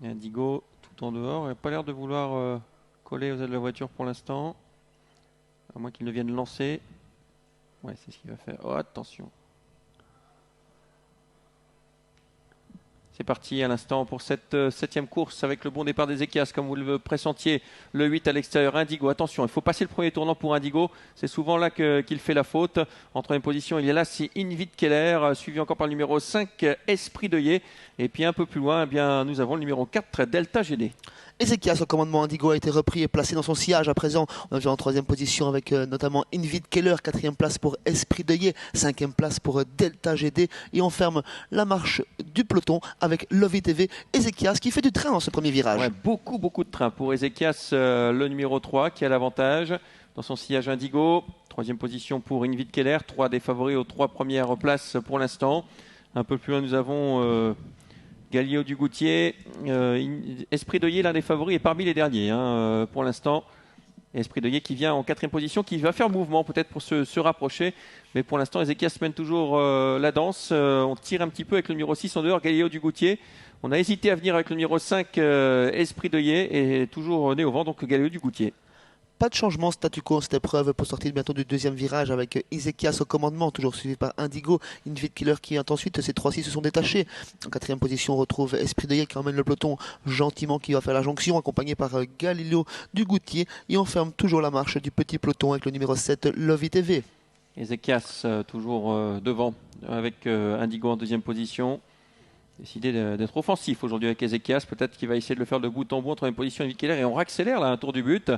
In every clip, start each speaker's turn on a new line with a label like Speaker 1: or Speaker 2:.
Speaker 1: Et Indigo tout en dehors. Il n'a pas l'air de vouloir coller aux ailes de la voiture pour l'instant. À moins qu'il ne vienne lancer. Ouais, c'est ce qu'il va faire. Oh, attention. C'est parti à l'instant pour cette septième course avec le bon départ des Ezequias, comme vous le pressentiez. Le 8 à l'extérieur, Indigo. Attention, il faut passer le premier tournant pour Indigo. C'est souvent là qu'il fait la faute. En troisième position, il y a là, c'est Invit Keller, suivi encore par le numéro 5, Esprit Deuillet. Et puis un peu plus loin, eh bien, nous avons le numéro 4, Delta GD.
Speaker 2: Ezequias au commandement, Indigo a été repris et placé dans son sillage à présent. On est déjà en troisième position avec notamment Invit Keller, quatrième place pour Esprit Deuillet, cinquième place pour Delta GD. Et on ferme la marche du peloton avec Lovey TV. Ezequias qui fait du train dans ce premier virage.
Speaker 1: Ouais, beaucoup de train pour Ezequias, le numéro 3 qui a l'avantage dans son sillage Indigo. Troisième position pour Invit Keller, 3 des favoris aux 3 premières places pour l'instant. Un peu plus loin, nous avons Galileo Dugoutier, Esprit Deuillet, l'un des favoris, et parmi les derniers pour l'instant. Esprit Deuillet qui vient en quatrième position, qui va faire mouvement peut-être pour se rapprocher. Mais pour l'instant, Ezequias mène toujours la danse. On tire un petit peu avec le numéro 6 en dehors, Galileo Dugoutier. On a hésité à venir avec le numéro 5, Esprit Deuillet, et toujours né au vent, donc Galileo Dugoutier.
Speaker 2: Pas de changement statu quo en cette épreuve pour sortir bientôt du deuxième virage avec Ezequias au commandement, toujours suivi par Indigo, Invit Killer qui vient ensuite. Ces trois-ci se sont détachés. En quatrième position, on retrouve Esprit Deuillet qui emmène le peloton gentiment, qui va faire la jonction, accompagné par Galileo Dugoutier. Et on ferme toujours la marche du petit peloton avec le numéro 7, Lovey TV.
Speaker 1: Ezequias toujours devant avec Indigo en deuxième position. Décidé d'être offensif aujourd'hui avec Ezequias. Peut-être qu'il va essayer de le faire de bout en bout en troisième position Invit Keller. Et on accélère là un tour du but.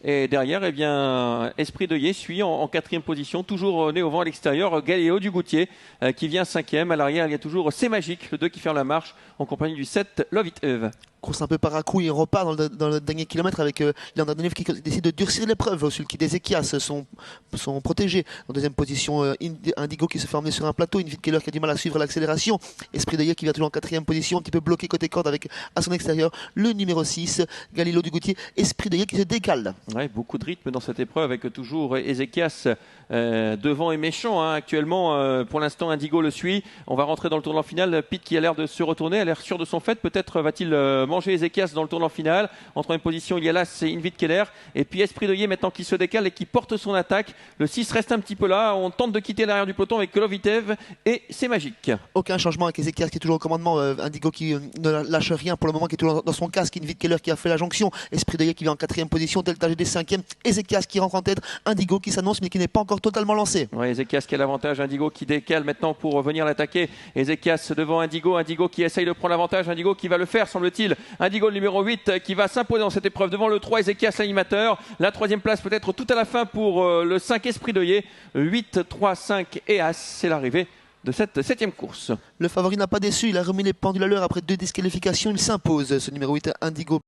Speaker 1: Et derrière, eh bien, Esprit Deuillet suit en quatrième position, toujours né au vent à l'extérieur, Galileo Dugoutier qui vient cinquième. À l'arrière, il y a toujours C'est Magique, le 2 qui ferme la marche en compagnie du 7, Love It Eve.
Speaker 2: Course un peu paracouille, on repart dans le dernier kilomètre avec Leandro Deneuve qui décide de durcir l'épreuve. Celui qui des Ezequias sont protégés. En deuxième position, Indigo qui se fait emmener sur un plateau. Invit Keller qui a du mal à suivre l'accélération. Esprit Deuillet qui vient toujours en quatrième position, un petit peu bloqué côté corde avec à son extérieur le numéro 6, Galileo Dugoutier. Esprit Deuillet qui se décale.
Speaker 1: Ouais, beaucoup de rythme dans cette épreuve avec toujours Ezequias devant et méchant actuellement. Pour l'instant, Indigo le suit. On va rentrer dans le tournant final. Pete qui a l'air de se retourner, a l'air sûr de son fait. Peut-être va-t-il manger Ezequias dans le tournant final. En troisième position, il y a là, c'est Invit Keller. Et puis Esprit Deuillet maintenant qui se décale et qui porte son attaque. Le 6 reste un petit peu là. On tente de quitter l'arrière du peloton avec Lovitev et C'est Magique.
Speaker 2: Aucun changement avec Ezequias qui est toujours au commandement. Indigo qui ne lâche rien pour le moment, qui est toujours dans son casque. Invit Keller qui a fait la jonction. Esprit Deuillet qui vient en quatrième position. Delta GD cinquième. Ezequias qui rentre en tête. Indigo qui s'annonce mais qui n'est pas encore totalement lancé.
Speaker 1: Ouais, Ezequias qui a l'avantage. Indigo qui décale maintenant pour venir l'attaquer. Ezequias devant Indigo. Indigo qui essaye de prendre l'avantage. Indigo qui va le faire, semble-t-il. Indigo le numéro 8 qui va s'imposer dans cette épreuve devant le 3 Ezequias l'animateur. La troisième place peut-être tout à la fin pour le 5 Esprit Deuillet. 8, 3, 5 et As. C'est l'arrivée de cette septième course.
Speaker 2: Le favori n'a pas déçu. Il a remis les pendules à l'heure après 2 disqualifications. Il s'impose. Ce numéro 8 Indigo.